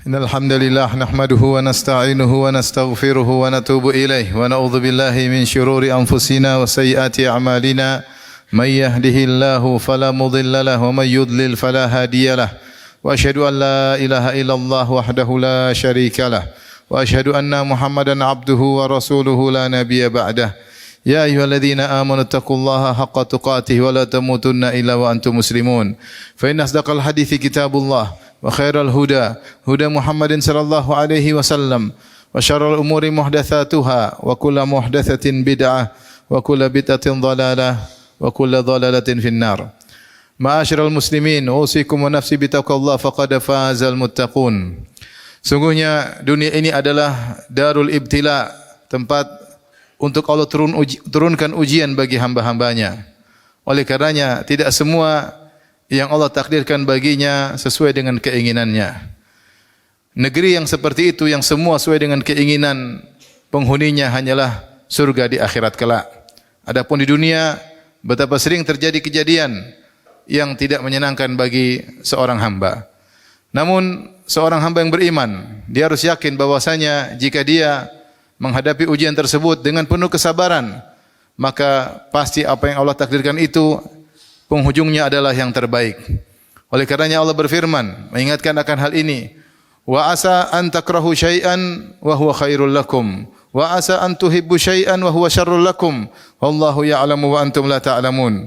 إن الحمد لله نحمده ونستعينه ونستغفره ونتوب إليه ونعوذ بالله من شرور أنفسنا وسيئات أعمالنا من يهده الله فلا مضل له ومن يضلل فلا هادي له وأشهد أن لا إله إلا الله وحده لا شريك له وأشهد أن محمدا عبده ورسوله لا نبي بعده يا أيها الذين آمنوا اتقوا الله حق تقاته ولا تموتن إلا وأنتم مسلمون فإن أصدق الحديث كتاب الله وخير الهدى هدى محمد صلى الله عليه وسلم وشر الأمور محدثاتها وكل محدثة بدعة وكل بدعة ضلالة وكل ضلالة في النار. معاشر المسلمين أوصيكم ونفسي بتقوى الله فقد فاز المتقون. Sungguhnya dunia ini adalah darul ibtila, tempat untuk Allah turunkan ujian bagi hamba-hambanya. Oleh karenanya tidak semua yang Allah takdirkan baginya sesuai dengan keinginannya. Negeri yang seperti itu yang semua sesuai dengan keinginan penghuninya hanyalah surga di akhirat kelak. Adapun di dunia betapa sering terjadi kejadian yang tidak menyenangkan bagi seorang hamba. Namun seorang hamba yang beriman, dia harus yakin bahwasanya jika dia menghadapi ujian tersebut dengan penuh kesabaran, maka pasti apa yang Allah takdirkan itu penghujungnya adalah yang terbaik. Oleh karenanya Allah berfirman mengingatkan akan hal ini, wa asa an takrahu syai'an wa huwa khairul lakum wa asa an tuhibbu syai'an wa huwa syarrul lakum wallahu ya'lamu wa antum la ta'lamun.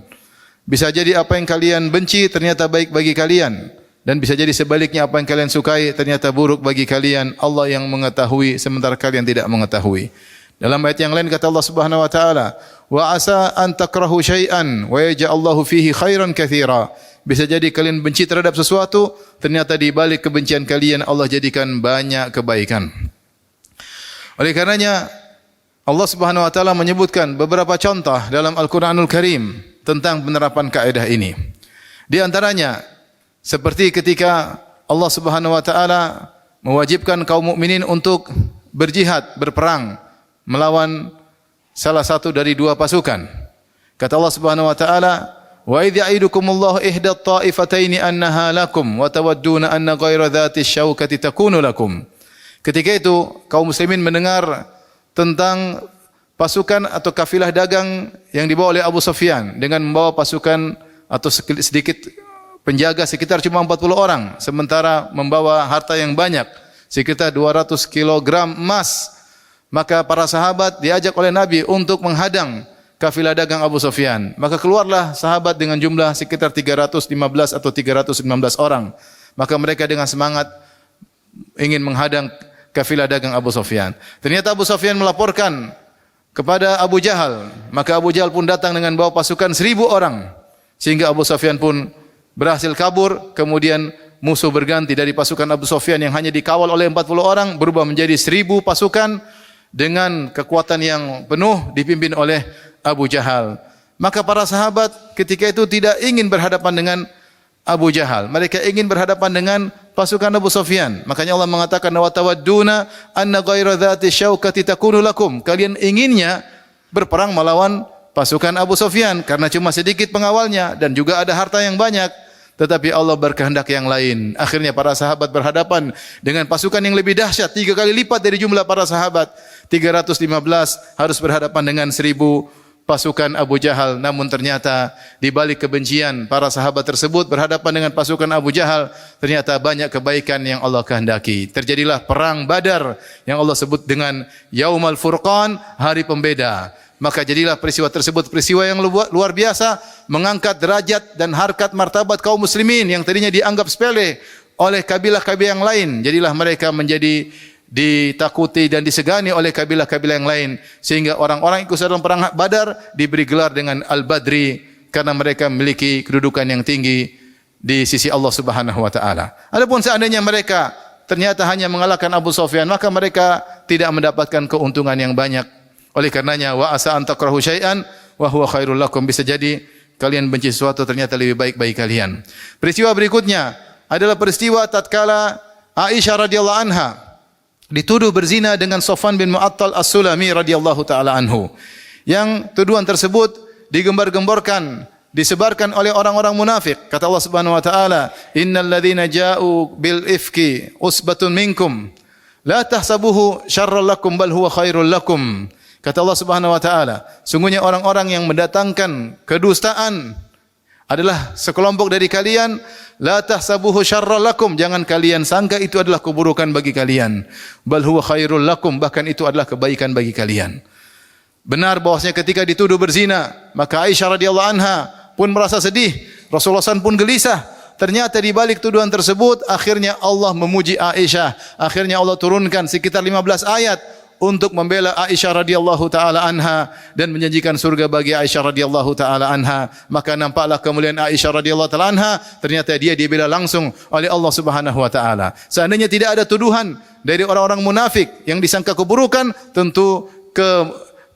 Bisa jadi apa yang kalian benci ternyata baik bagi kalian, dan bisa jadi sebaliknya apa yang kalian sukai ternyata buruk bagi kalian. Allah yang mengetahui sementara kalian tidak mengetahui. Dalam ayat yang lain kata Allah Subhanahu wa taala, wa asa an takrahu syai'an wa yaj'allahu fihi khairan katsira. Bisa jadi kalian benci terhadap sesuatu, ternyata di balik kebencian kalian Allah jadikan banyak kebaikan. Oleh karenanya Allah Subhanahu wa taala menyebutkan beberapa contoh dalam Al-Qur'anul Karim tentang penerapan kaidah ini. Di antaranya seperti ketika Allah Subhanahu wa taala mewajibkan kaum mukminin untuk berjihad, berperang melawan salah satu dari dua pasukan. Kata Allah Subhanahu wa taala, "Wa idh ya'idukumullahu ihda at-ta'ifataini annaha lakum wa tawadduna anna ghayra dhati asy-syaukati takunu lakum." Ketika itu kaum muslimin mendengar tentang pasukan atau kafilah dagang yang dibawa oleh Abu Sufyan dengan membawa pasukan atau sedikit penjaga sekitar cuma 40 orang, sementara membawa harta yang banyak sekitar 200 kg emas. Maka para sahabat diajak oleh Nabi untuk menghadang kafilah dagang Abu Sufyan. Maka keluarlah sahabat dengan jumlah sekitar 315 atau 319 orang. Maka mereka dengan semangat ingin menghadang kafilah dagang Abu Sufyan. Ternyata Abu Sufyan melaporkan kepada Abu Jahal. Maka Abu Jahal pun datang dengan bawa pasukan 1000 orang. Sehingga Abu Sufyan pun berhasil kabur. Kemudian musuh berganti dari pasukan Abu Sufyan yang hanya dikawal oleh 40 orang berubah menjadi 1000 pasukan dengan kekuatan yang penuh dipimpin oleh Abu Jahal. Maka para sahabat ketika itu tidak ingin berhadapan dengan Abu Jahal. Mereka ingin berhadapan dengan pasukan Abu Sufyan. Makanya Allah mengatakan wa tawadduna anna ghayra dhati syaukati takunu lakum. Kalian inginnya berperang melawan pasukan Abu Sufyan karena cuma sedikit pengawalnya dan juga ada harta yang banyak. Tetapi Allah berkehendak yang lain. Akhirnya para sahabat berhadapan dengan pasukan yang lebih dahsyat, 3 kali lipat dari jumlah para sahabat. 315 harus berhadapan dengan 1000 pasukan Abu Jahal. Namun ternyata di balik kebencian para sahabat tersebut berhadapan dengan pasukan Abu Jahal, ternyata banyak kebaikan yang Allah kehendaki. Terjadilah perang Badar yang Allah sebut dengan Yaumal Furqan, hari pembeda. Maka jadilah peristiwa tersebut peristiwa yang luar biasa, mengangkat derajat dan harkat martabat kaum muslimin yang tadinya dianggap sepele oleh kabilah-kabilah yang lain. Jadilah mereka menjadi ditakuti dan disegani oleh kabilah-kabilah yang lain, sehingga orang-orang ikut dalam perang Badar diberi gelar dengan Al-Badri karena mereka memiliki kedudukan yang tinggi di sisi Allah Subhanahu wa taala. Adapun seandainya mereka ternyata hanya mengalahkan Abu Sufyan, maka mereka tidak mendapatkan keuntungan yang banyak. Oleh karenanya wa asa an takrahu syai'an wa huwa khairul lakum. Bisa jadi kalian benci sesuatu ternyata lebih baik bagi kalian. Peristiwa berikutnya adalah peristiwa tatkala Aisyah radhiyallahu anha dituduh berzina dengan Safwan bin Mu'attal As-Sulami radhiyallahu taala anhu. Yang tuduhan tersebut digembar-gemborkan disebarkan oleh orang-orang munafik. Kata Allah Subhanahu wa taala, "Innal ladzina ja'u bil ifki usbatun minkum la tahsabuhu syarran lakum bal huwa khairul lakum." Kata Allah Subhanahu wa taala, sungguhnya orang-orang yang mendatangkan kedustaan adalah sekelompok dari kalian, la tahsabuhu syarran lakum, jangan kalian sangka itu adalah keburukan bagi kalian, bal huwa khairul lakum, bahkan itu adalah kebaikan bagi kalian. Benar bahwasanya ketika dituduh berzina, maka Aisyah radhiyallahu anha pun merasa sedih, Rasulullah SAW pun gelisah. Ternyata di balik tuduhan tersebut, akhirnya Allah memuji Aisyah. Akhirnya Allah turunkan sekitar 15 ayat untuk membela Aisyah radhiyallahu taala anha dan menjanjikan surga bagi Aisyah radhiyallahu taala anha. Maka nampaklah kemuliaan Aisyah radhiyallahu taala anha, ternyata dia dibela langsung oleh Allah Subhanahu wa taala. Seandainya tidak ada tuduhan dari orang-orang munafik yang disangka keburukan, tentu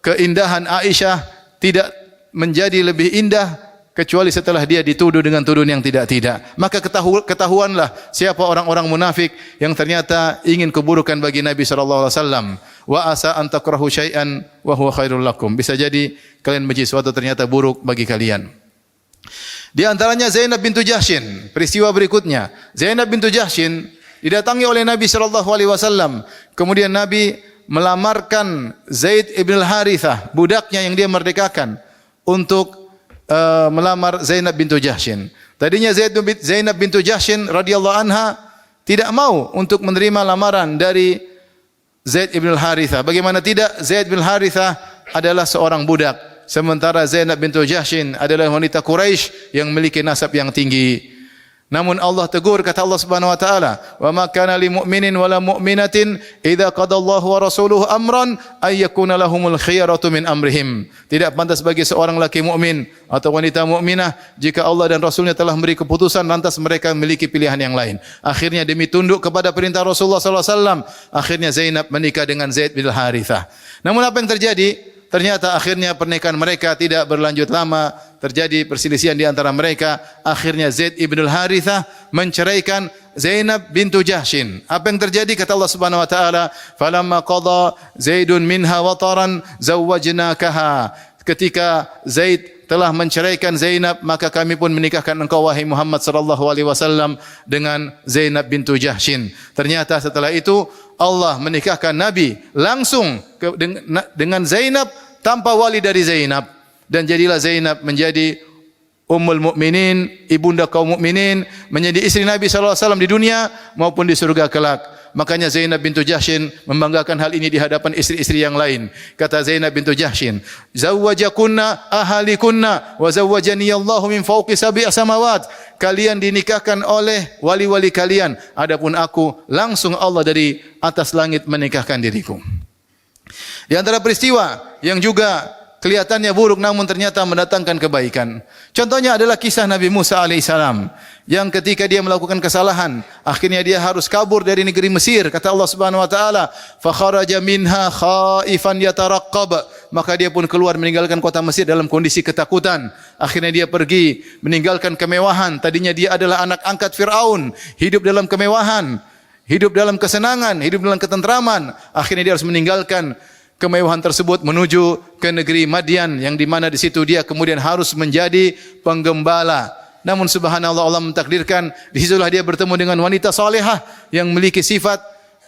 keindahan Aisyah tidak menjadi lebih indah kecuali setelah dia dituduh dengan tuduhan yang tidak-tidak. Maka ketahuanlah siapa orang-orang munafik yang ternyata ingin keburukan bagi Nabi sallallahu alaihi wasallam. Wa asa an takrahu syai'an wa huwa khairul lakum. Bisa jadi kalian benci sesuatu ternyata buruk bagi kalian. Di antaranya Zainab bintu Jahsyin. Peristiwa berikutnya, Zainab bintu Jahsyin didatangi oleh Nabi sallallahu alaihi wasallam. Kemudian Nabi melamarkan Zaid ibn al-Harithah, budaknya yang dia merdekakan, untuk melamar Zainab bintu Jahsyin. Tadinya Zainab bintu Jahsyin radhiyallahu anha tidak mau untuk menerima lamaran dari Zaid ibn al-Harithah. Bagaimana tidak? Zaid bin al-Harithah adalah seorang budak, sementara Zainab bintu Jahsyin adalah wanita Quraisy yang memiliki nasab yang tinggi. Namun Allah tegur, kata Allah Subhanahu wa taala, "Wa ma kana lil mu'minin wala mu'minatin idza qadallahu wa rasuluhu amran ay yakuna lahumul khiyaratu min amrihim." Tidak pantas bagi seorang laki mukmin atau wanita mukminah jika Allah dan Rasulnya telah memberi keputusan lantas mereka memiliki pilihan yang lain. Akhirnya demi tunduk kepada perintah Rasulullah sallallahu alaihi wasallam, akhirnya Zainab menikah dengan Zaid bin Harithah. Namun apa yang terjadi? Ternyata akhirnya pernikahan mereka tidak berlanjut lama, terjadi perselisihan di antara mereka. Akhirnya Zaid ibn al-Harithah menceraikan Zainab bintu Jahsyin. Apa yang terjadi? Kata Allah Subhanahu wa taala, "Falamma qada Zaidun minha wataran zawwajnakaha." Ketika Zaid telah menceraikan Zainab, maka kami pun menikahkan engkau wahai Muhammad sallallahu alaihi wasallam dengan Zainab bintu Jahsyin. Ternyata setelah itu Allah menikahkan Nabi langsung dengan Zainab tanpa wali dari Zainab, dan jadilah Zainab menjadi ummul mukminin, ibunda kaum mukminin, menjadi istri Nabi sallallahu alaihi wasallam di dunia maupun di surga kelak. Makanya Zainab bintu Jahsyin membanggakan hal ini di hadapan istri-istri yang lain. Kata Zainab bintu Jahsyin, "Zawwajakunna ahalikunna wa zawwajani Allahu min fawqi sab'i samawat." Kalian dinikahkan oleh wali-wali kalian, adapun aku langsung Allah dari atas langit menikahkan diriku. Di antara peristiwa yang juga kelihatannya buruk namun ternyata mendatangkan kebaikan, contohnya adalah kisah Nabi Musa alaihissalam yang ketika dia melakukan kesalahan, akhirnya dia harus kabur dari negeri Mesir. Kata Allah Subhanahu wa taala, "Fa kharaja minha khaifan yataraqqab." Maka dia pun keluar meninggalkan kota Mesir dalam kondisi ketakutan. Akhirnya dia pergi meninggalkan kemewahan. Tadinya dia adalah anak angkat Firaun, hidup dalam kemewahan, hidup dalam kesenangan, hidup dalam ketentraman. Akhirnya dia harus meninggalkan kemewahan tersebut menuju ke negeri Madian, yang di mana di situ dia kemudian harus menjadi penggembala. Namun subhanallah, Allah mentakdirkan di situlah dia bertemu dengan wanita salehah yang memiliki sifat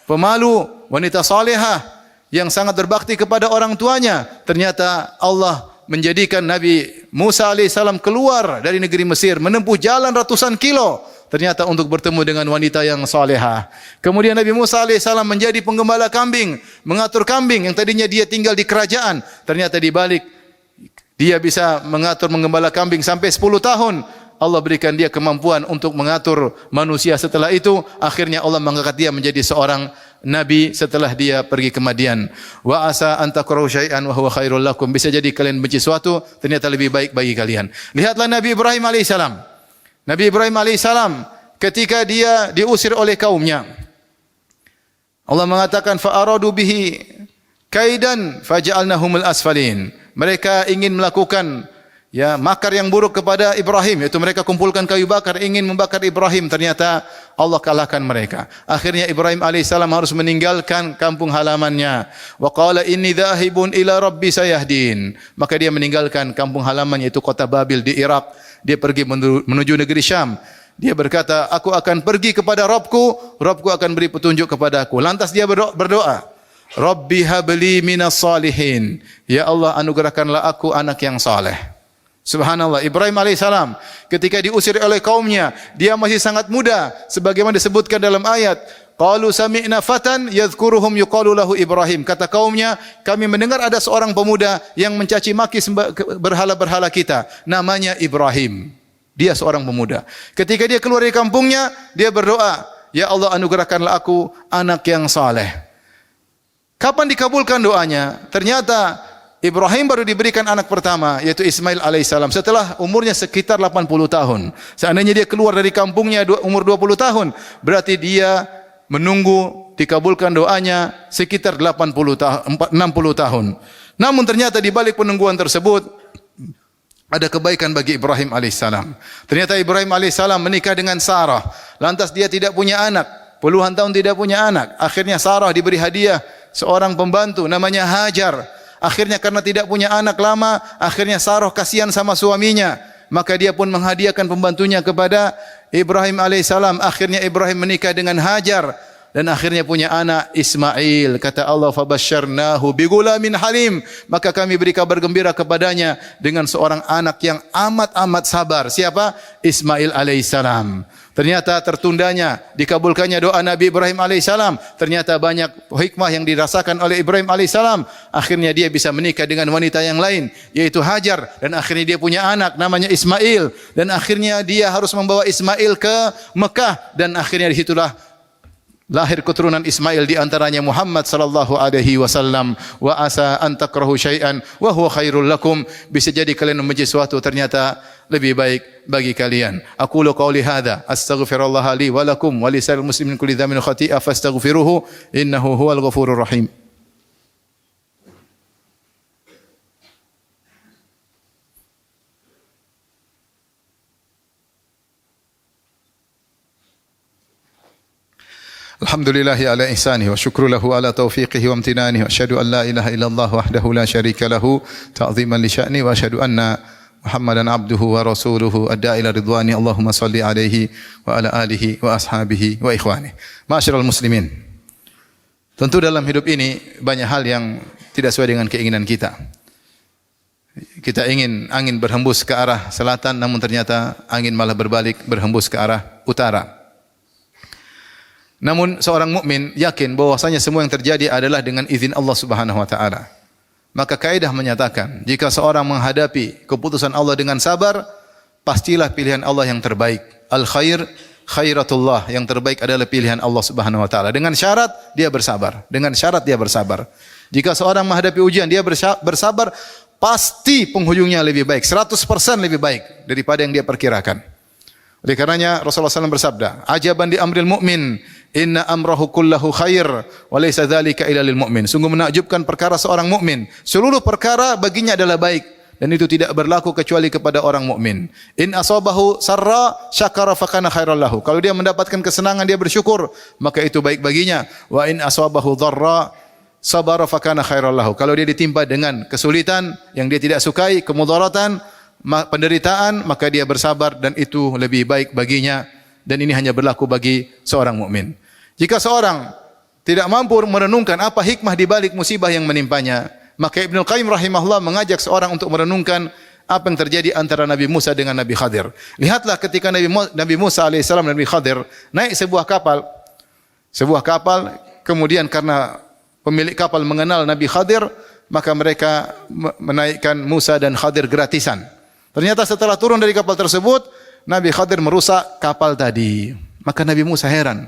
pemalu, wanita salehah yang sangat berbakti kepada orang tuanya. Ternyata Allah menjadikan Nabi Musa alaihissalam keluar dari negeri Mesir, menempuh jalan ratusan kilo, ternyata untuk bertemu dengan wanita yang salehah. Kemudian Nabi Musa alaihissalam menjadi penggembala kambing, mengatur kambing yang tadinya dia tinggal di kerajaan. Ternyata di balik dia bisa mengatur menggembala kambing sampai 10 tahun. Allah berikan dia kemampuan untuk mengatur manusia. Setelah itu akhirnya Allah mengangkat dia menjadi seorang nabi setelah dia pergi ke Madian. Wa asa an takrahu syai'an wa huwa khairul lakum. Bisa jadi kalian benci sesuatu ternyata lebih baik bagi kalian. Lihatlah Nabi Ibrahim alaihissalam. Nabi Ibrahim alaihissalam ketika dia diusir oleh kaumnya, Allah mengatakan fa aradu bihi kaidan faja'alnahumul asfalin. Mereka ingin melakukan makar yang buruk kepada Ibrahim, yaitu mereka kumpulkan kayu bakar ingin membakar Ibrahim. Ternyata Allah kalahkan mereka. Akhirnya Ibrahim alaihissalam harus meninggalkan kampung halamannya. Wa qala inni dhahibun ila rabbi sayahdin. Maka dia meninggalkan kampung halamannya, itu kota Babil di Irak. Dia pergi menuju negeri Syam. Dia berkata, aku akan pergi kepada Rabbku, Rabbku akan beri petunjuk kepada aku. Lantas dia berdoa, Rabbi habli minas salihin. Ya Allah, anugerahkanlah aku anak yang saleh. Subhanallah, Ibrahim alaihissalam ketika diusir oleh kaumnya, dia masih sangat muda, sebagaimana disebutkan dalam ayat, qalu sami'na fatan yadhkuruhum yuqalu lahu Ibrahim. Kata kaumnya, kami mendengar ada seorang pemuda yang mencaci maki berhala-berhala kita, namanya Ibrahim. Dia seorang pemuda. Ketika dia keluar dari kampungnya, dia berdoa, ya Allah, anugerahkanlah aku anak yang saleh. Kapan dikabulkan doanya? Ternyata Ibrahim baru diberikan anak pertama, yaitu Ismail alaihissalam, setelah umurnya sekitar 80 tahun. Seandainya dia keluar dari kampungnya umur 20 tahun, berarti dia menunggu dikabulkan doanya sekitar 60 tahun. Namun ternyata di balik penungguan tersebut ada kebaikan bagi Ibrahim alaihissalam. Ternyata Ibrahim alaihissalam menikah dengan Sarah. Lantas dia tidak punya anak, puluhan tahun tidak punya anak. Akhirnya Sarah diberi hadiah seorang pembantu namanya Hajar. Akhirnya karena tidak punya anak lama, akhirnya Sarah kasihan sama suaminya. Maka dia pun menghadiahkan pembantunya kepada Ibrahim alaihissalam. Akhirnya Ibrahim menikah dengan Hajar dan akhirnya punya anak Ismail. Kata Allah, fabasyarnahu bigulamin halim. Maka kami beri kabar gembira kepadanya dengan seorang anak yang amat-amat sabar. Siapa? Ismail alaihissalam. Ternyata tertundanya, dikabulkannya doa Nabi Ibrahim alaihissalam. Ternyata banyak hikmah yang dirasakan oleh Ibrahim alaihissalam. Akhirnya dia bisa menikah dengan wanita yang lain, yaitu Hajar. Dan akhirnya dia punya anak namanya Ismail. Dan akhirnya dia harus membawa Ismail ke Mekah. Dan akhirnya disitulah lahir keturunan Ismail, di antaranya Muhammad sallallahu alaihi wasallam. Wa asa an takrahu syai'an wa huwa khairul lakum. Bisa jadi kalian membenci sesuatu, ternyata lebih baik bagi kalian. Aqulu qauli hadza astaghfirullah li wa lakum wa lisal muslimin kulli dhanbin khati'a fastaghfiruhu innahu huwal ghafurur rahim. Alhamdulillahi ala ihsanihi wa syukru lahu ala taufiqihi wa amtinanihi wa asyhadu an la ilaha illallah wahdahu la syarika lahu ta'ziman li sya'ni wa asyhadu anna Muhammadan abduhu wa rasuluhu adda'i ila ridwani. Allahumma salli alaihi wa ala alihi wa ashabihi wa ikhwani. Ma'asyiral muslimin. Tentu dalam hidup ini banyak hal yang tidak sesuai dengan keinginan kita. Kita ingin angin berhembus ke arah selatan, namun ternyata angin malah berbalik berhembus ke arah utara. Namun seorang mukmin yakin bahwasanya semua yang terjadi adalah dengan izin Allah Subhanahu wa taala. Maka kaidah menyatakan, jika seorang menghadapi keputusan Allah dengan sabar, pastilah pilihan Allah yang terbaik. Al khair khairatullah, yang terbaik adalah pilihan Allah Subhanahu wa taala. Dengan syarat dia bersabar. Dengan syarat dia bersabar. Jika seorang menghadapi ujian dia bersabar, pasti penghujungnya lebih baik, 100% lebih baik daripada yang dia perkirakan. Oleh karenanya Rasulullah SAW bersabda, ajaban di amril mu'min, inna amrahu kullahu khair, wa laysa dzalika illa lil mu'min. Sungguh menakjubkan perkara seorang mukmin, seluruh perkara baginya adalah baik, dan itu tidak berlaku kecuali kepada orang mukmin. In asabahu sarra syakara fakana khairal lahu. Kalau dia mendapatkan kesenangan dia bersyukur, maka itu baik baginya. Wa in asabahu dharra sabara fakana khairal lahu. Kalau dia ditimpa dengan kesulitan yang dia tidak sukai, kemudaratan, penderitaan, maka dia bersabar dan itu lebih baik baginya, dan ini hanya berlaku bagi seorang mukmin. Jika seorang tidak mampu merenungkan apa hikmah di balik musibah yang menimpanya, maka Ibnu Qayyim rahimahullah mengajak seorang untuk merenungkan apa yang terjadi antara Nabi Musa dengan Nabi Khadir. Lihatlah ketika Nabi Musa alaihissalam dan Nabi Khadir naik sebuah kapal, kemudian karena pemilik kapal mengenal Nabi Khadir, maka mereka menaikkan Musa dan Khadir gratisan. Ternyata setelah turun dari kapal tersebut, Nabi Khadir merusak kapal tadi. Maka Nabi Musa heran.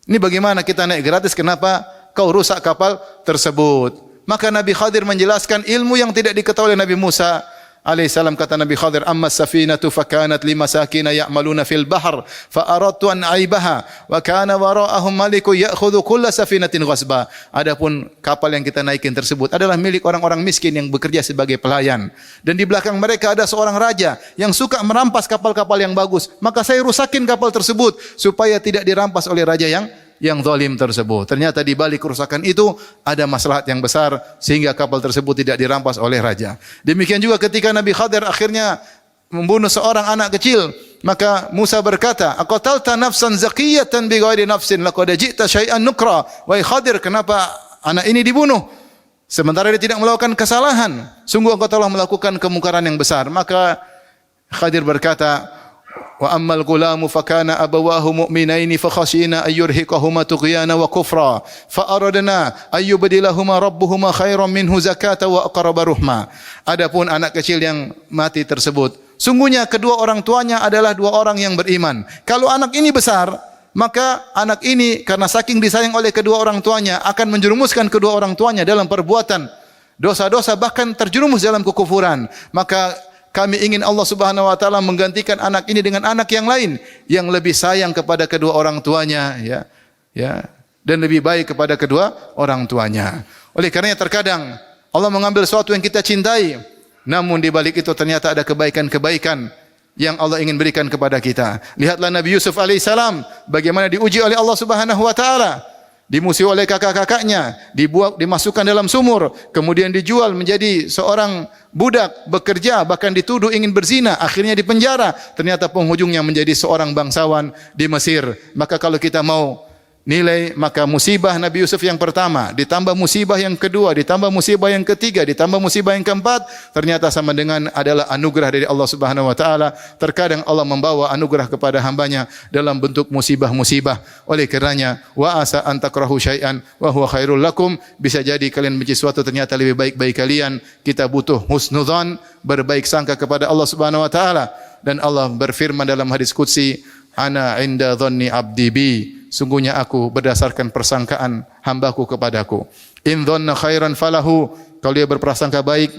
Ini bagaimana kita naik gratis, kenapa kau rusak kapal tersebut? Maka Nabi Khadir menjelaskan ilmu yang tidak diketahui oleh Nabi Musa. alaihissalam kata Nabi Khadir, "Amma safinatu fakanat limasakina ya'maluna fil bahr fa aradtu an aibaha wa kana wara'ahum maliku ya'khudhu kulla safinatin ghasba." Adapun kapal yang kita naikin tersebut adalah milik orang-orang miskin yang bekerja sebagai pelayan, dan di belakang mereka ada seorang raja yang suka merampas kapal-kapal yang bagus. Maka saya rusakin kapal tersebut supaya tidak dirampas oleh raja yang zalim tersebut. Ternyata di balik kerusakan itu ada maslahat yang besar sehingga kapal tersebut tidak dirampas oleh raja. Demikian juga ketika Nabi Khadir akhirnya membunuh seorang anak kecil, maka Musa berkata, "Aqatalta nafsan zakiyatan bighairi nafsin laqad ji'ta syai'an nukra." Wahai Khadir, kenapa anak ini dibunuh sementara dia tidak melakukan kesalahan? Sungguh engkau telah melakukan kemungkaran yang besar. Maka Khadir berkata, "Wa ammal gulamu fakana abawahu mu'minaini fakhashina ayyurhiqahuma tughyana wa kufra fa aradna ayyubdilahuma rabbuhuma khairan minhu zakata wa aqraba ruhma." Adapun anak kecil yang mati tersebut, sungguhnya kedua orang tuanya adalah dua orang yang beriman. Kalau anak ini besar, maka anak ini karena saking disayang oleh kedua orang tuanya akan menjerumuskan kedua orang tuanya dalam perbuatan dosa-dosa, bahkan terjerumus dalam kekufuran. Maka kami ingin Allah Subhanahu wa taala menggantikan anak ini dengan anak yang lain yang lebih sayang kepada kedua orang tuanya, dan lebih baik kepada kedua orang tuanya. Oleh karenanya terkadang Allah mengambil sesuatu yang kita cintai, namun di balik itu ternyata ada kebaikan-kebaikan yang Allah ingin berikan kepada kita. Lihatlah Nabi Yusuf alaihissalam bagaimana diuji oleh Allah Subhanahu wa taala. Dimusuhi oleh kakak-kakaknya, dimasukkan dalam sumur, kemudian dijual menjadi seorang budak, bekerja, bahkan dituduh ingin berzina, akhirnya dipenjara. Ternyata penghujungnya menjadi seorang bangsawan di Mesir. Maka kalau kita mau nilai, maka musibah Nabi Yusuf yang pertama, ditambah musibah yang kedua, ditambah musibah yang ketiga, ditambah musibah yang keempat, ternyata sama dengan adalah anugerah dari Allah Subhanahu wa taala. Terkadang Allah membawa anugerah kepada hambanya dalam bentuk musibah-musibah. Oleh karenanya, wa asa an takrahu syai'an wa huwa khairul lakum, bisa jadi kalian benci sesuatu ternyata lebih baik bagi kalian. Kita butuh husnudzan, berbaik sangka kepada Allah Subhanahu wa taala. Dan Allah berfirman dalam hadis qudsi, "Ana 'inda dhanni 'abdi bi." Sungguhnya aku berdasarkan persangkaan hambaku kepadaku. In dhanna khairan falahu, kalau dia berprasangka baik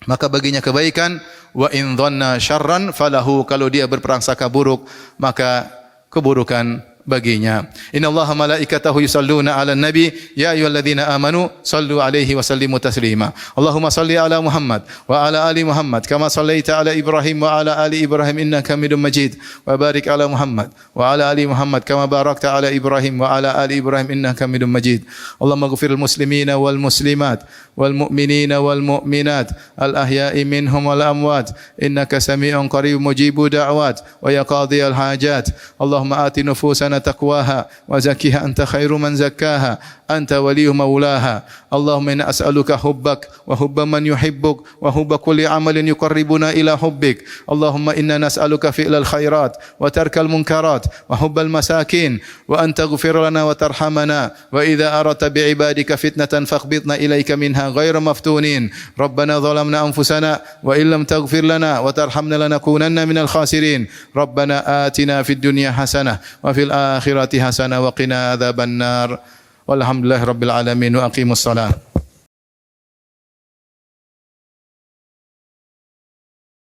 maka baginya kebaikan. Wa in dhanna syarran falahu, kalau dia berprasangka buruk maka keburukan baginya. Innallaha malaikatahu yusalluna 'alan nabi ya ayyuhalladzina amanu sallu 'alaihi wa sallimu taslima. Allahumma salli 'ala Muhammad wa 'ala ali Muhammad kama sallaita 'ala Ibrahim wa 'ala ali Ibrahim innaka Hamidum Majid. Wa barik 'ala Muhammad wa 'ala ali Muhammad kama barakta 'ala Ibrahim wa 'ala ali Ibrahim innaka Hamidum Majid. Allahumma ighfiril muslimina wal muslimat wal mu'minina wal mu'minat al ahya'i minhum wal amwat innaka sami'un qaribun mujibud da'wat wa ya qadhiyal hajat. Allahumma ati nufusana تقواها وزكها أنت خير من زكاها أنت ولي مولاها. اللهم إنا أسألك حبك وحب من يحبك وحب كل عمل يقربنا إلى حبك. اللهم إنا نسألك فعل الخيرات وترك المنكرات وحب المساكين وأن تغفر لنا وترحمنا وإذا أردت بعبادك فتنة فاقبضنا إليك منها غير مفتونين. ربنا ظلمنا أنفسنا وإن لم تغفر لنا وترحمنا لنكونن من الخاسرين. ربنا آتنا في الدنيا حسنة وفي الآخرة حسنة وقنا عذاب النار. Walhamdulillah rabbil alamin wa aqimus salat.